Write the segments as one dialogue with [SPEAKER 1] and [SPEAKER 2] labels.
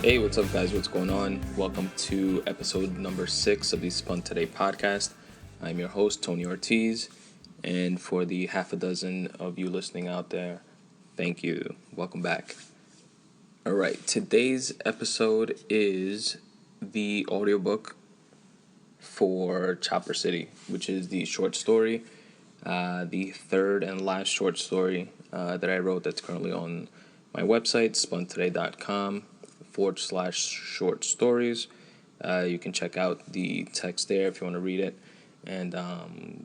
[SPEAKER 1] Hey, what's up, guys? What's going on? Welcome to episode number 6 of the Spun Today Podcast. I'm your host, Tony Ortiz, and for the half a dozen of you listening out there, thank you. Welcome back. All right, today's episode is the audiobook for Chopper City, which is the short story, the third and last short story that I wrote that's currently on my website, spuntoday.com/short stories. You can check out the text there if you want to read it. And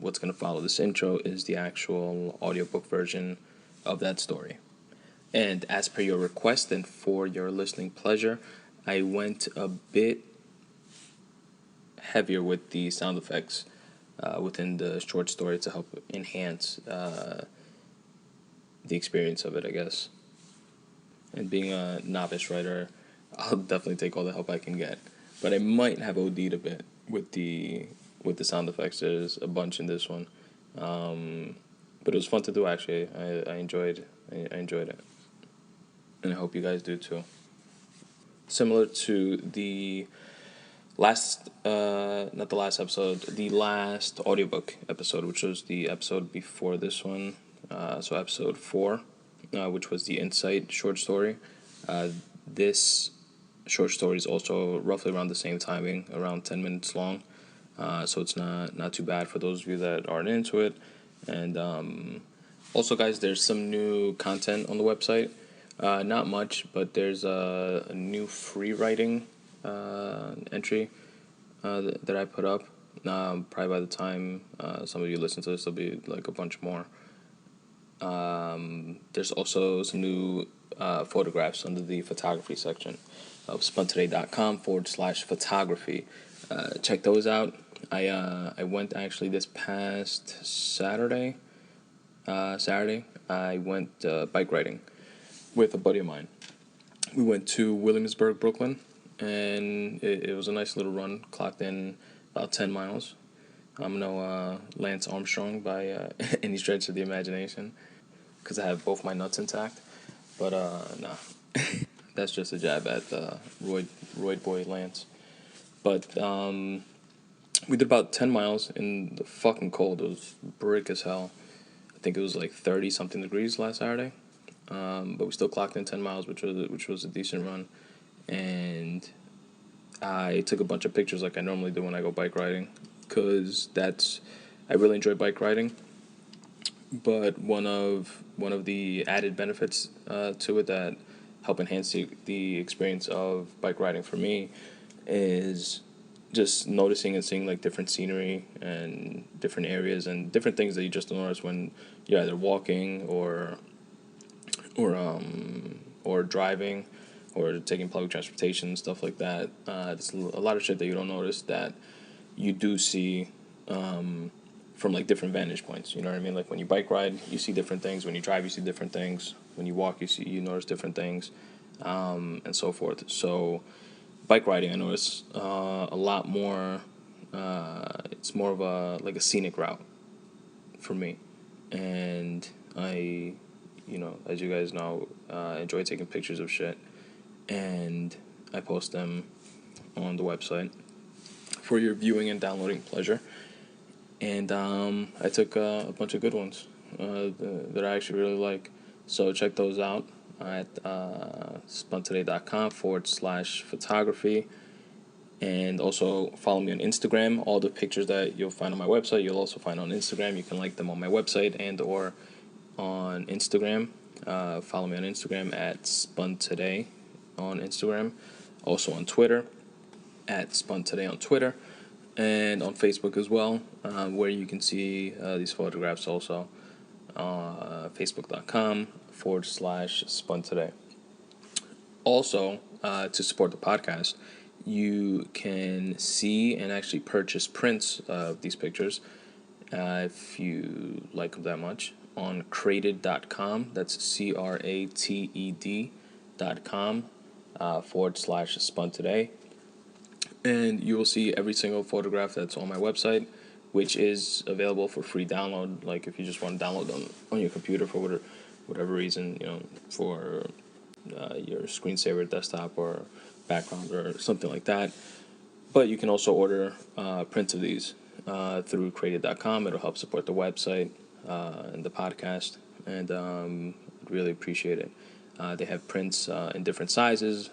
[SPEAKER 1] what's going to follow this intro is the actual audiobook version of that story. And as per your request and for your listening pleasure, I went a bit heavier with the sound effects within the short story to help enhance the experience of it, I guess. And being a novice writer, I'll definitely take all the help I can get. But I might have OD'd a bit with the sound effects. There's a bunch in this one. But it was fun to do, actually. I enjoyed it. And I hope you guys do too. Similar to the last audiobook episode, which was the episode before this one. So episode 4. Which was the Insight short story. This short story is also roughly around the same timing, around 10 minutes long. So it's not too bad for those of you that aren't into it. And also, guys, there's some new content on the website. Not much, but there's a new free writing entry that I put up. Probably by the time some of you listen to this, there'll be like a bunch more. There's also some new photographs under the photography section of spuntoday.com/photography. Check those out. I went actually this past Saturday. I went bike riding with a buddy of mine. We went to Williamsburg, Brooklyn, and it was a nice little run. Clocked in about 10 miles. I'm no Lance Armstrong by any stretch of the imagination, because I have both my nuts intact. But nah, that's just a jab at Roid Boy Lance. But we did about 10 miles in the fucking cold. It was brick as hell. I think it was like 30-something degrees last Saturday. But we still clocked in 10 miles, which was a decent run. And I took a bunch of pictures like I normally do when I go bike riding, because I really enjoy bike riding. But one of the added benefits to it that help enhance the experience of bike riding for me is just noticing and seeing like different scenery and different areas and different things that you just don't notice when you're either walking or driving or taking public transportation, stuff like that. There's a lot of shit that you don't notice that you do see from like different vantage points. You know what I mean? Like when you bike ride, you see different things. When you drive, you see different things. When you walk, you notice different things, and so forth. So bike riding, I notice a lot more. It's more of a scenic route for me, and I, as you guys know, enjoy taking pictures of shit, and I post them on the website for your viewing and downloading pleasure. And I took a bunch of good ones that I actually really like. So check those out at spuntoday.com/photography. And also follow me on Instagram. All the pictures that you'll find on my website, you'll also find on Instagram. You can like them on my website and or on Instagram. Follow me on Instagram at Spun Today on Instagram. Also on Twitter at Spun Today on Twitter. And on Facebook as well, where you can see these photographs also. Facebook.com/Spun Today. Also, to support the podcast, you can see and actually purchase prints of these pictures if you like them that much on crated.com. That's CRATED.com /Spun Today. And you will see every single photograph that's on my website, which is available for free download. Like if you just want to download them on your computer for whatever reason, for your screensaver desktop or background or something like that. But you can also order prints of these through created.com. It'll help support the website and the podcast, and I'd really appreciate it. They have prints in different sizes,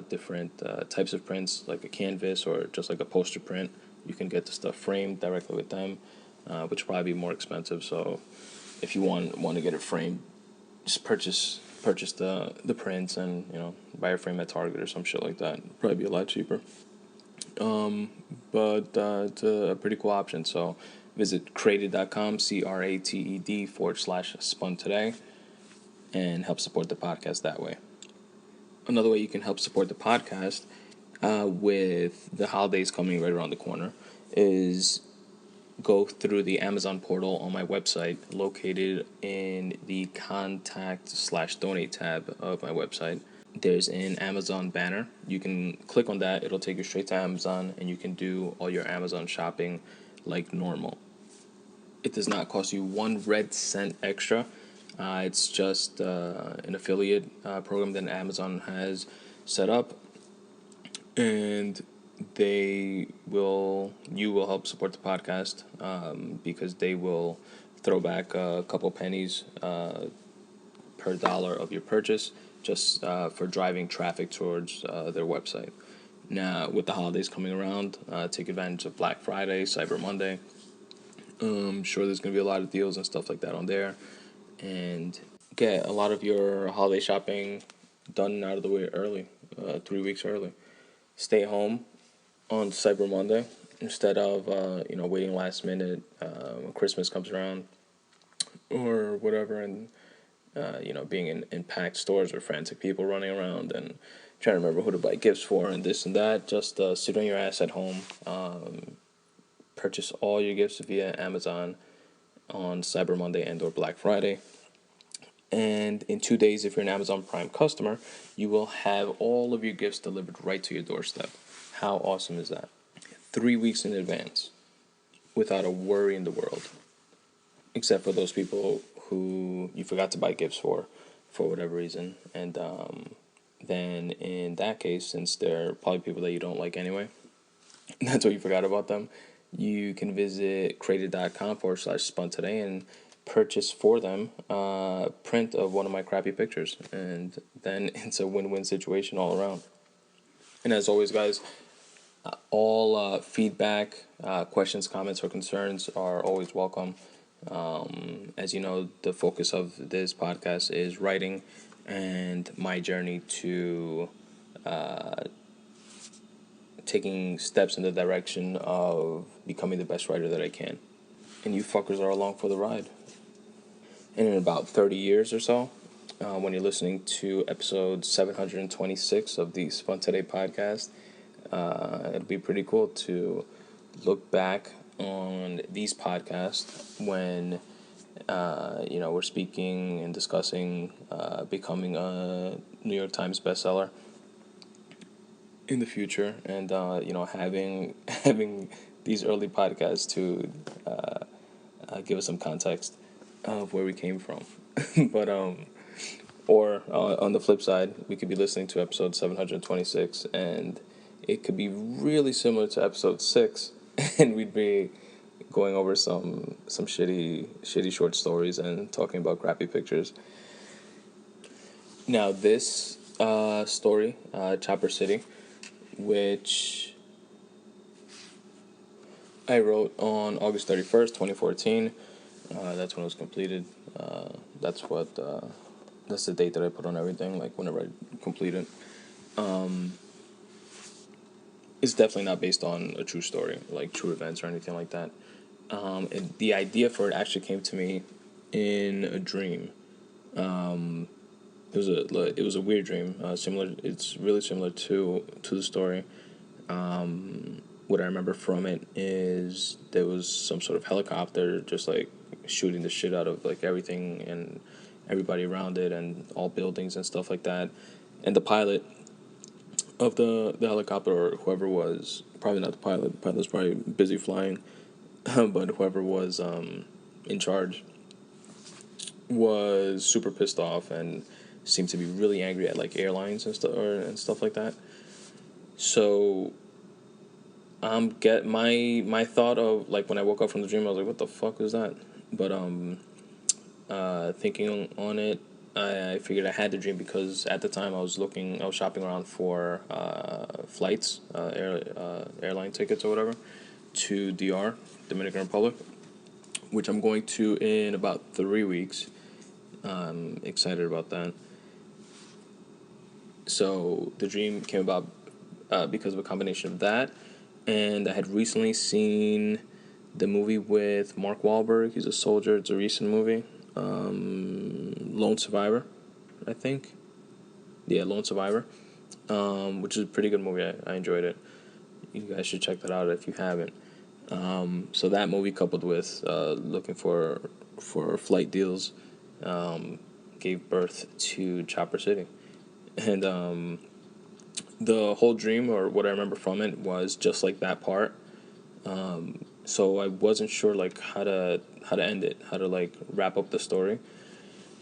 [SPEAKER 1] different types of prints, like a canvas or just like a poster print. You can get the stuff framed directly with them, which will probably be more expensive. So if you want to get it framed, just purchase the prints and, buy a frame at Target or some shit like that. It'll probably be a lot cheaper. But it's a pretty cool option. So visit created.com, CRATED /Spun Today, and help support the podcast that way. Another way you can help support the podcast with the holidays coming right around the corner is go through the Amazon portal on my website, located in the contact/donate tab of my website. There's an Amazon banner. You can click on that. It'll take you straight to Amazon, and you can do all your Amazon shopping like normal. It does not cost you 1 red cent extra. It's just an affiliate program that Amazon has set up, and you will help support the podcast because they will throw back a couple pennies per dollar of your purchase, just for driving traffic towards their website. Now, with the holidays coming around, take advantage of Black Friday, Cyber Monday. I'm sure there's going to be a lot of deals and stuff like that on there. And get a lot of your holiday shopping done and out of the way early, 3 weeks early. Stay home on Cyber Monday instead of, waiting last minute when Christmas comes around or whatever, and being in packed stores or frantic people running around and trying to remember who to buy gifts for and this and that. Just sit on your ass at home. Purchase all your gifts via Amazon on Cyber Monday and or Black Friday. And in 2 days, if you're an Amazon Prime customer, you will have all of your gifts delivered right to your doorstep. How awesome is that? 3 weeks in advance, without a worry in the world. Except for those people who you forgot to buy gifts for whatever reason. And then in that case, since they're probably people that you don't like anyway, that's what you forgot about them, you can visit created.com /Spun Today and purchase for them a print of one of my crappy pictures. And then it's a win-win situation all around. And as always, guys, all feedback, questions, comments, or concerns are always welcome. As you know, the focus of this podcast is writing and my journey to taking steps in the direction of becoming the best writer that I can. And you fuckers are along for the ride. And in about 30 years or so, when you're listening to episode 726 of the Spun Today Podcast, it'll be pretty cool to look back on these podcasts when, we're speaking and discussing becoming a New York Times bestseller in the future, and having these early podcasts to give us some context of where we came from. But or on the flip side, we could be listening to episode 726 and it could be really similar to episode 6, and we'd be going over some shitty short stories and talking about crappy pictures. Now this story, Chopper City, which I wrote on August 31st, 2014. That's when it was completed. That's the date that I put on everything, like whenever I complete it. It's definitely not based on a true story, like true events or anything like that. And the idea for it actually came to me in a dream. It was a weird dream. It's really similar to the story. What I remember from it is there was some sort of helicopter just like shooting the shit out of like everything and everybody around it and all buildings and stuff like that. And the pilot of the helicopter, or whoever was, probably not the pilot was probably busy flying, but whoever was in charge was super pissed off and seemed to be really angry at like airlines and stuff like that. So get my thought of, like, when I woke up from the dream, I was like, what the fuck is that? But thinking on it, I figured I had the dream because at the time I was shopping around for flights, airline tickets or whatever, to DR, Dominican Republic, which I'm going to in about 3 weeks. I'm excited about that. So the dream came about because of a combination of that, and I had recently seen the movie with Mark Wahlberg. He's a soldier. It's a recent movie. Lone Survivor, I think. Yeah, Lone Survivor, which is a pretty good movie. I enjoyed it. You guys should check that out if you haven't. So that movie, coupled with looking for flight deals, gave birth to Chopper City. And the whole dream, or what I remember from it, was just like that part. So I wasn't sure like how to end it, how to like wrap up the story.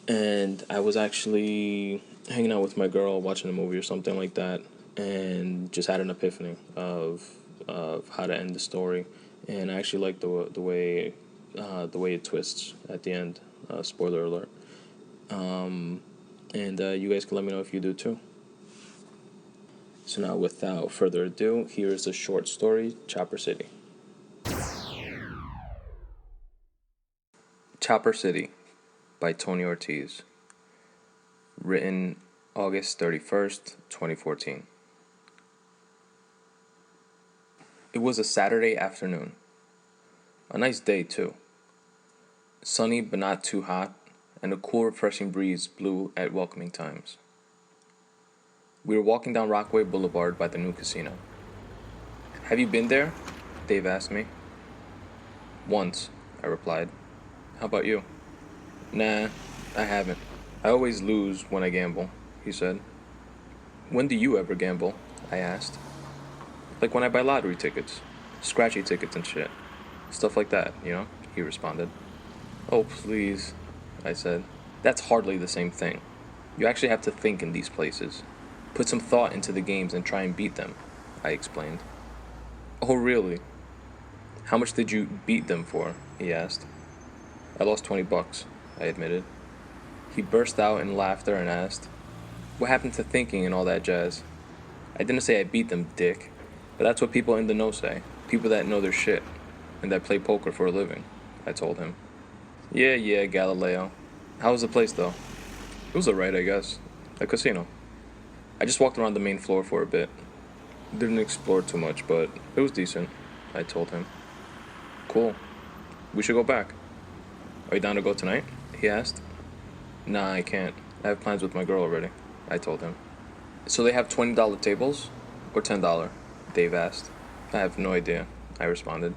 [SPEAKER 1] And I was actually hanging out with my girl, watching a movie or something like that, and just had an epiphany of how to end the story. And I actually like the way it twists at the end. Spoiler alert. And you guys can let me know if you do too. So now, without further ado, here is a short story, Chopper City. Chopper City by Tony Ortiz. Written August 31st, 2014. It was a Saturday afternoon. A nice day, too. Sunny but not too hot, and a cool, refreshing breeze blew at welcoming times. We were walking down Rockaway Boulevard by the new casino. "Have you been there?" Dave asked me. "Once," I replied. "How about you?" "Nah, I haven't. I always lose when I gamble," he said. "When do you ever gamble?" I asked. "Like when I buy lottery tickets, scratchy tickets and shit. Stuff like that, you know," he responded. "Oh, please," I said. "That's hardly the same thing. You actually have to think in these places. Put some thought into the games and try and beat them," I explained. "Oh, really? How much did you beat them for?" he asked. "I lost $20, I admitted. He burst out in laughter and asked, "What happened to thinking and all that jazz?" "I didn't say I beat them, dick. But that's what people in the know say. People that know their shit. And that play poker for a living," I told him. Yeah, Galileo. How was the place, though?" "It was alright, I guess. A casino. I just walked around the main floor for a bit. Didn't explore too much, but it was decent," I told him. "Cool. We should go back." "Are you down to go tonight?" he asked. "Nah, I can't. I have plans with my girl already," I told him. "So they have $20 tables? Or $10? Dave asked. "I have no idea," I responded.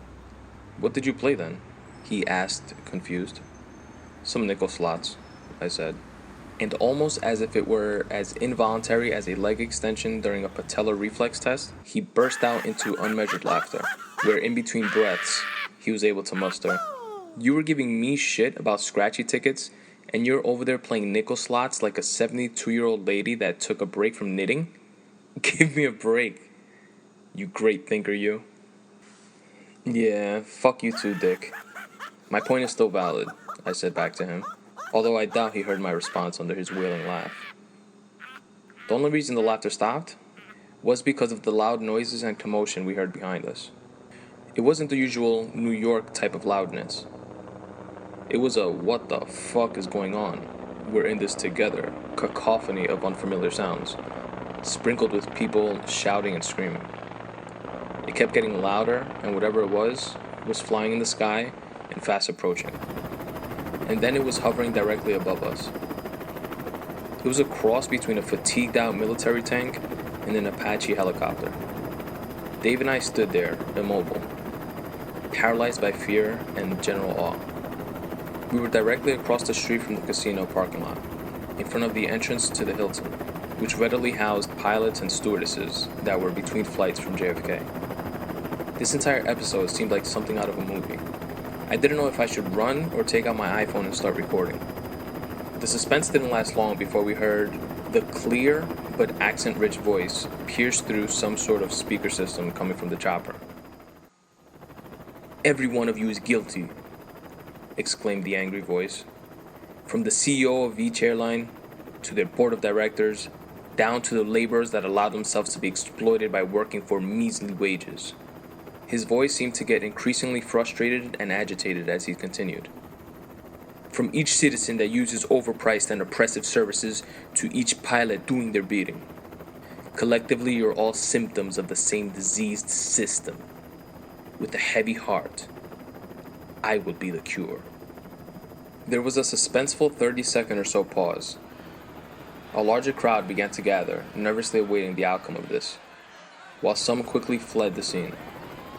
[SPEAKER 1] "What did you play then?" he asked, confused. "Some nickel slots," I said. And almost as if it were as involuntary as a leg extension during a patellar reflex test, he burst out into unmeasured laughter, where in between breaths, he was able to muster, "You were giving me shit about scratchy tickets, and you're over there playing nickel slots like a 72-year-old lady that took a break from knitting? Give me a break, you great thinker, you." "Yeah, fuck you too, dick. My point is still valid," I said back to him, although I doubt he heard my response under his wailing laugh. The only reason the laughter stopped was because of the loud noises and commotion we heard behind us. It wasn't the usual New York type of loudness. It was a "what the fuck is going on? We're in this together" cacophony of unfamiliar sounds, sprinkled with people shouting and screaming. It kept getting louder, and whatever it was flying in the sky and fast approaching. And then it was hovering directly above us. It was a cross between a fatigued-out military tank and an Apache helicopter. Dave and I stood there, immobile, paralyzed by fear and general awe. We were directly across the street from the casino parking lot, in front of the entrance to the Hilton, which readily housed pilots and stewardesses that were between flights from JFK. This entire episode seemed like something out of a movie. I didn't know if I should run or take out my iPhone and start recording. The suspense didn't last long before we heard The clear but accent-rich voice pierced through some sort of speaker system coming from the chopper. "Every one of you is guilty," exclaimed the angry voice. "From the CEO of each airline, to their board of directors, down to the laborers that allow themselves to be exploited by working for measly wages." His voice seemed to get increasingly frustrated and agitated as he continued. "From each citizen that uses overpriced and oppressive services to each pilot doing their bidding. Collectively, you're all symptoms of the same diseased system. With a heavy heart, I will be the cure." There was a suspenseful 30-second or so pause. A larger crowd began to gather, nervously awaiting the outcome of this, while some quickly fled the scene.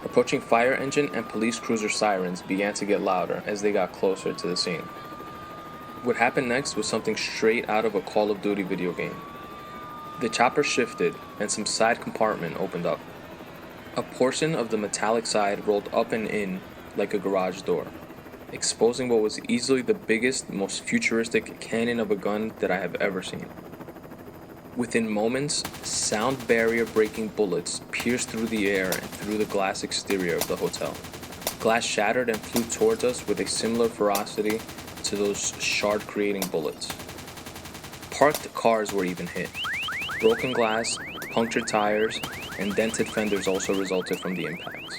[SPEAKER 1] Approaching fire engine and police cruiser sirens began to get louder as they got closer to the scene. What happened next was something straight out of a Call of Duty video game. The chopper shifted and some side compartment opened up. A portion of the metallic side rolled up and in like a garage door, exposing what was easily the biggest, most futuristic cannon of a gun that I have ever seen. Within moments, sound barrier breaking bullets pierced through the air and through the glass exterior of the hotel. Glass shattered and flew towards us with a similar ferocity to those shard creating bullets. Parked cars were even hit. Broken glass, punctured tires, and dented fenders also resulted from the impacts.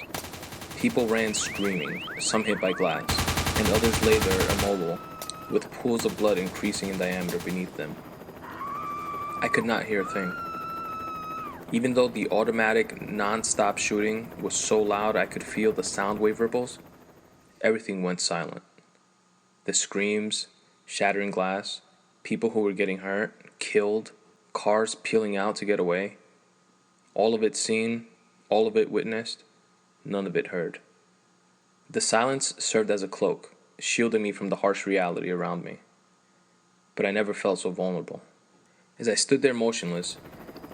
[SPEAKER 1] People ran screaming, some hit by glass, and others lay there immobile, with pools of blood increasing in diameter beneath them. I could not hear a thing. Even though the automatic, non-stop shooting was so loud I could feel the sound wave ripples, everything went silent. The screams, shattering glass, people who were getting hurt, killed, cars peeling out to get away. All of it seen, all of it witnessed, none of it heard. The silence served as a cloak, shielding me from the harsh reality around me. But I never felt so vulnerable. As I stood there motionless,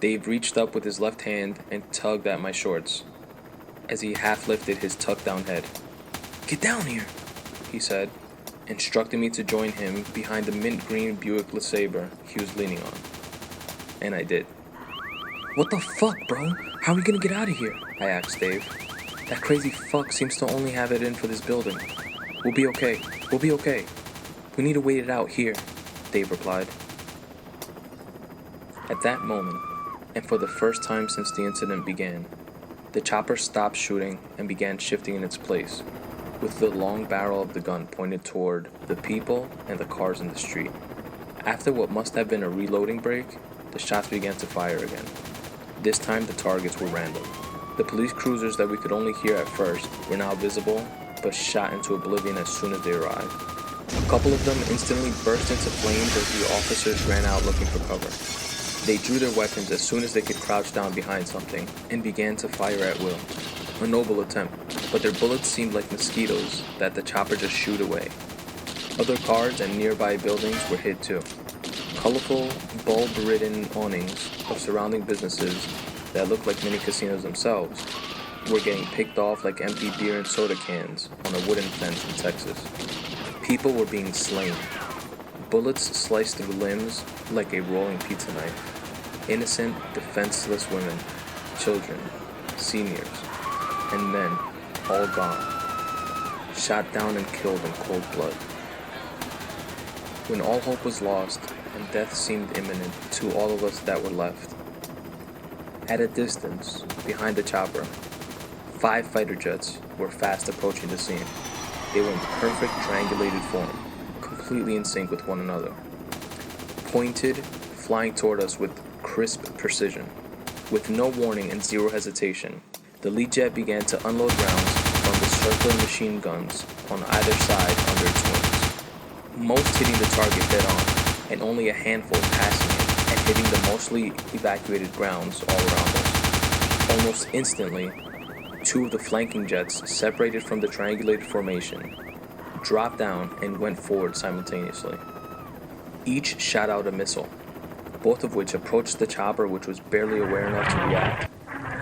[SPEAKER 1] Dave reached up with his left hand and tugged at my shorts as he half lifted his tucked down head. "Get down here," he said, instructing me to join him behind the mint green Buick LeSabre he was leaning on. And I did. "What the fuck, bro? How are we gonna get out of here?" I asked Dave. "That crazy fuck seems to only have it in for this building." We'll be okay. We need to wait it out here," Dave replied. At that moment, and for the first time since the incident began, the chopper stopped shooting and began shifting in its place, with the long barrel of the gun pointed toward the people and the cars in the street. After what must have been a reloading break, the shots began to fire again. This time the targets were random. The police cruisers that we could only hear at first were now visible, but shot into oblivion as soon as they arrived. A couple of them instantly burst into flames as the officers ran out looking for cover. They drew their weapons as soon as they could crouch down behind something and began to fire at will. A noble attempt, but their bullets seemed like mosquitoes that the chopper just shooed away. Other cars and nearby buildings were hit too. Colorful, bulb-ridden awnings of surrounding businesses that looked like mini casinos themselves were getting picked off like empty beer and soda cans on a wooden fence in Texas. People were being slain. Bullets sliced through limbs like a rolling pizza knife. Innocent, defenseless women, children, seniors, and men, all gone. Shot down and killed in cold blood. When all hope was lost and death seemed imminent to all of us that were left, at a distance, behind the chopper, 5 fighter jets were fast approaching the scene. They were in perfect triangulated form, completely in sync with one another. Pointed, flying toward us with crisp precision. With no warning and zero hesitation, the lead jet began to unload rounds from the circling machine guns on either side under its wings, most hitting the target dead on, and only a handful passing it and hitting the mostly evacuated grounds all around us. Almost instantly, 2 of the flanking jets, separated from the triangulated formation, dropped down and went forward simultaneously. Each shot out a missile, both of which approached the chopper, which was barely aware enough to react,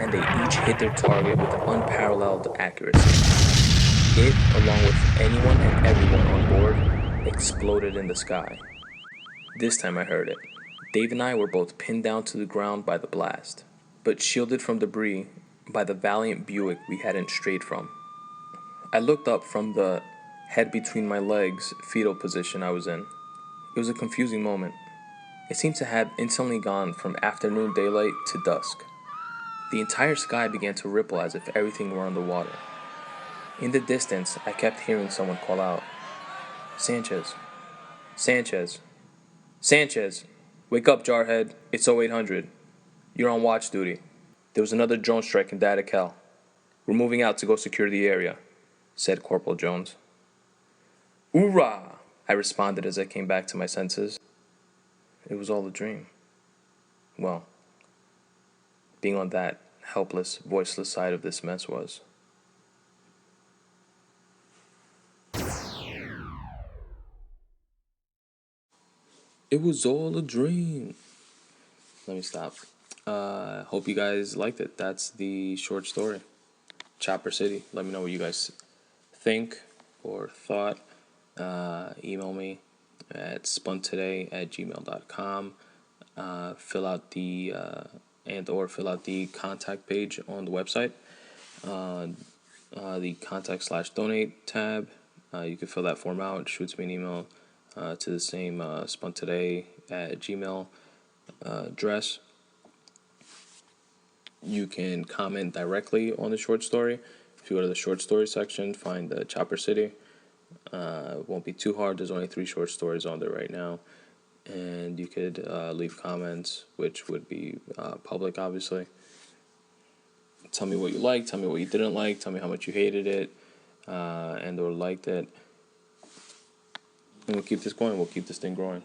[SPEAKER 1] and they each hit their target with unparalleled accuracy. It, along with anyone and everyone on board, exploded in the sky. This time I heard it. Dave and I were both pinned down to the ground by the blast, but shielded from debris by the valiant Buick we hadn't strayed from. I looked up from the head between my legs fetal position I was in. It was a confusing moment. It seemed to have instantly gone from afternoon daylight to dusk. The entire sky began to ripple as if everything were underwater. In the distance, I kept hearing someone call out, "Sanchez! Sanchez! Sanchez! Wake up, jarhead. It's 0800. You're on watch duty. There was another drone strike in Data Cal. We're moving out to go secure the area," said Corporal Jones. "Hoorah!" I responded as I came back to my senses. It was all a dream. Well, being on that helpless, voiceless side of this mess was. It was all a dream. Let me stop. Hope you guys liked it. That's the short story. Chopper City. Let me know what you guys think or thought. Email me at spuntoday@gmail.com. Fill out the fill out the contact page on the website. The contact/donate tab. You can fill that form out. It shoots me an email to the same spuntoday@gmail address. You can comment directly on the short story. If you go to the short story section, find the Chopper City. It won't be too hard. There's only 3 short stories on there right now. And you could leave comments, which would be public, obviously. Tell me what you liked, tell me what you didn't like, tell me how much you hated it and or liked it. And we'll keep this going. We'll keep this thing growing.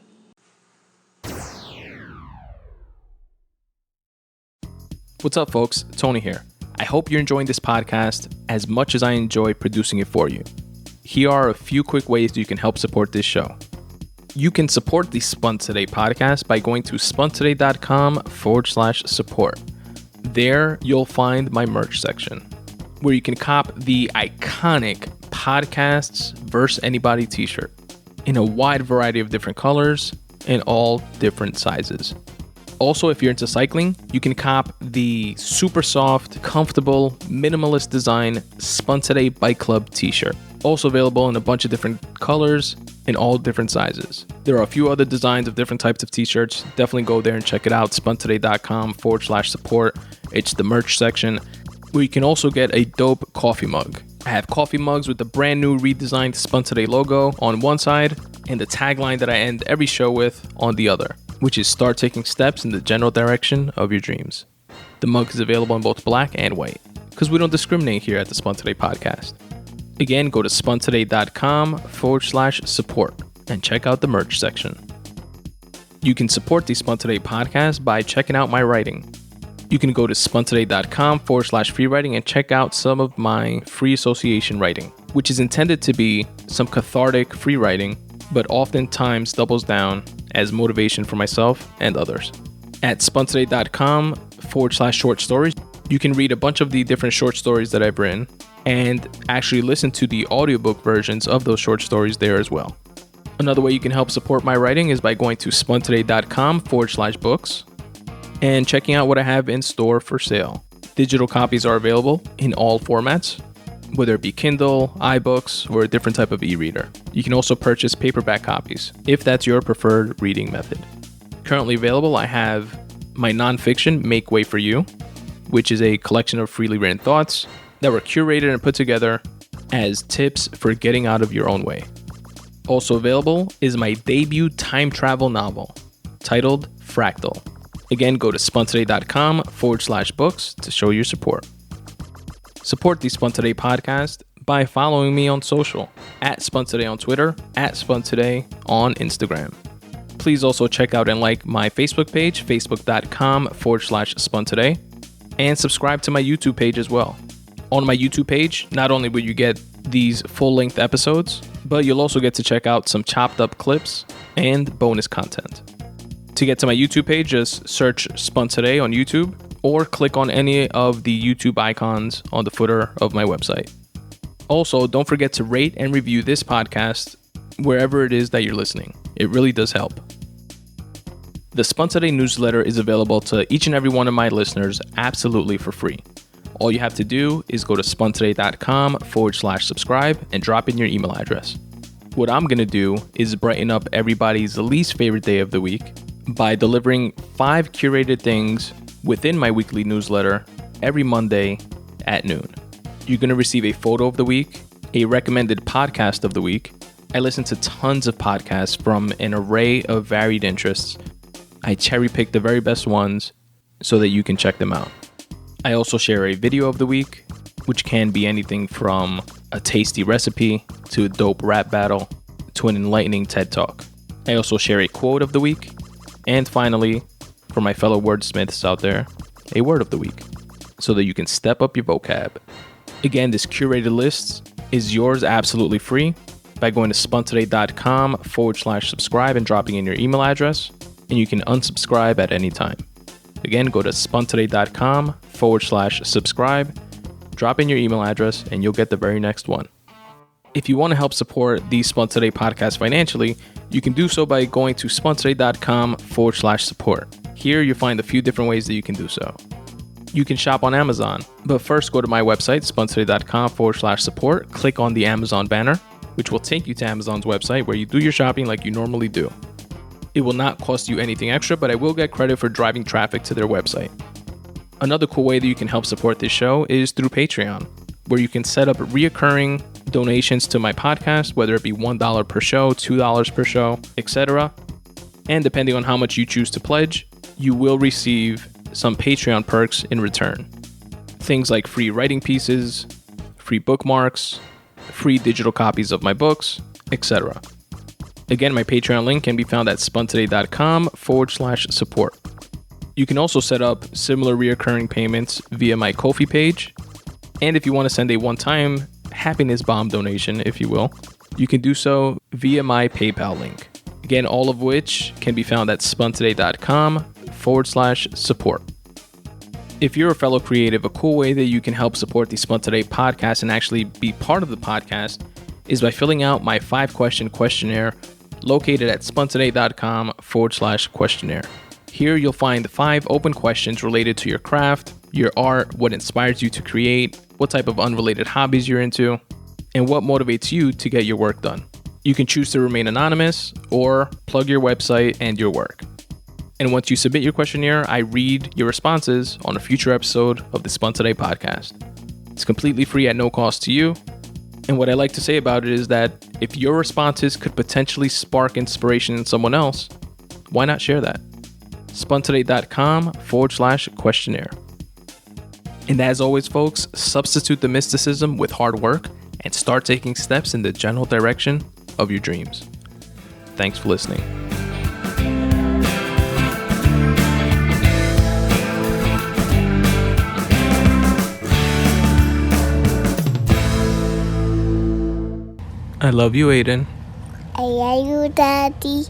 [SPEAKER 2] What's up, folks? Tony here. I hope you're enjoying this podcast as much as I enjoy producing it for you. Here are a few quick ways you can help support this show. You can support the Spun Today podcast by going to spuntoday.com/support. There, you'll find my merch section, where you can cop the iconic Podcasts vs. Anybody t-shirt in a wide variety of different colors and all different sizes. Also, if you're into cycling, you can cop the super soft, comfortable, minimalist design Spun Today Bike Club t-shirt. Also available in a bunch of different colors in all different sizes. There are a few other designs of different types of t-shirts. Definitely go there and check it out. spuntoday.com/support. It's the merch section, where you can also get a dope coffee mug. I have coffee mugs with the brand new redesigned Spun Today logo on one side and the tagline that I end every show with on the other, which is "Start taking steps in the general direction of your dreams." The mug is available in both black and white, because we don't discriminate here at the Spun Today podcast. Again, go to spuntoday.com/support and check out the merch section. You can support the Spun Today podcast by checking out my writing. You can go to spuntoday.com/free writing and check out some of my free association writing, which is intended to be some cathartic free writing, but oftentimes doubles down as motivation for myself and others. At spuntoday.com/short stories, you can read a bunch of the different short stories that I've written and actually listen to the audiobook versions of those short stories there as well. Another way you can help support my writing is by going to spuntoday.com/books and checking out what I have in store for sale. Digital copies are available in all formats, whether it be Kindle, iBooks, or a different type of e-reader. You can also purchase paperback copies if that's your preferred reading method. Currently available, I have my nonfiction, Make Way for You, which is a collection of freely written thoughts that were curated and put together as tips for getting out of your own way. Also available is my debut time travel novel titled FRACTAL. Again, go to spuntoday.com/books to show your support. Support the Spun Today podcast by following me on social at Spun Today on Twitter, at Spun Today on Instagram. Please also check out and like my Facebook page, facebook.com/Spun Today, and subscribe to my YouTube page as well. On my YouTube page, not only will you get these full-length episodes, but you'll also get to check out some chopped up clips and bonus content. To get to my YouTube page, just search Spun Today on YouTube or click on any of the YouTube icons on the footer of my website. Also, don't forget to rate and review this podcast wherever it is that you're listening. It really does help. The Spun Today newsletter is available to each and every one of my listeners absolutely for free. All you have to do is go to spuntoday.com/subscribe and drop in your email address. What I'm going to do is brighten up everybody's least favorite day of the week by delivering 5 curated things within my weekly newsletter every Monday at noon. You're going to receive a photo of the week, a recommended podcast of the week. I listen to tons of podcasts from an array of varied interests. I cherry pick the very best ones so that you can check them out. I also share a video of the week, which can be anything from a tasty recipe to a dope rap battle to an enlightening TED Talk. I also share a quote of the week. And finally, for my fellow wordsmiths out there, a word of the week so that you can step up your vocab. Again, this curated list is yours absolutely free by going to spuntoday.com/subscribe and dropping in your email address. And you can unsubscribe at any time. Again, go to spuntoday.com/subscribe, drop in your email address, and you'll get the very next one. If you want to help support the Spun Today podcast financially, you can do so by going to spuntoday.com/support. Here you'll find a few different ways that you can do so. You can shop on Amazon, but first go to my website, spuntoday.com/support, click on the Amazon banner, which will take you to Amazon's website where you do your shopping like you normally do. It will not cost you anything extra, but I will get credit for driving traffic to their website. Another cool way that you can help support this show is through Patreon, where you can set up reoccurring donations to my podcast, whether it be $1 per show, $2 per show, etc. And depending on how much you choose to pledge, you will receive some Patreon perks in return. Things like free writing pieces, free bookmarks, free digital copies of my books, etc. Again, my Patreon link can be found at spuntoday.com/support. You can also set up similar reoccurring payments via my Ko-fi page. And if you want to send a one-time happiness bomb donation, if you will, you can do so via my PayPal link. Again, all of which can be found at spuntoday.com/support. If you're a fellow creative, a cool way that you can help support the Spun Today podcast and actually be part of the podcast is by filling out my 5-question questionnaire located at spuntoday.com/questionnaire. Here you'll find 5 open questions related to your craft, your art, what inspires you to create, what type of unrelated hobbies you're into, and what motivates you to get your work done. You can choose to remain anonymous or plug your website and your work. And once you submit your questionnaire, I read your responses on a future episode of the Spun Today podcast. It's completely free at no cost to you. And what I like to say about it is that if your responses could potentially spark inspiration in someone else, why not share that? spuntoday.com/questionnaire. And as always, folks, substitute the mysticism with hard work and start taking steps in the general direction of your dreams. Thanks for listening. I love you, Aiden.
[SPEAKER 3] I love you, Daddy.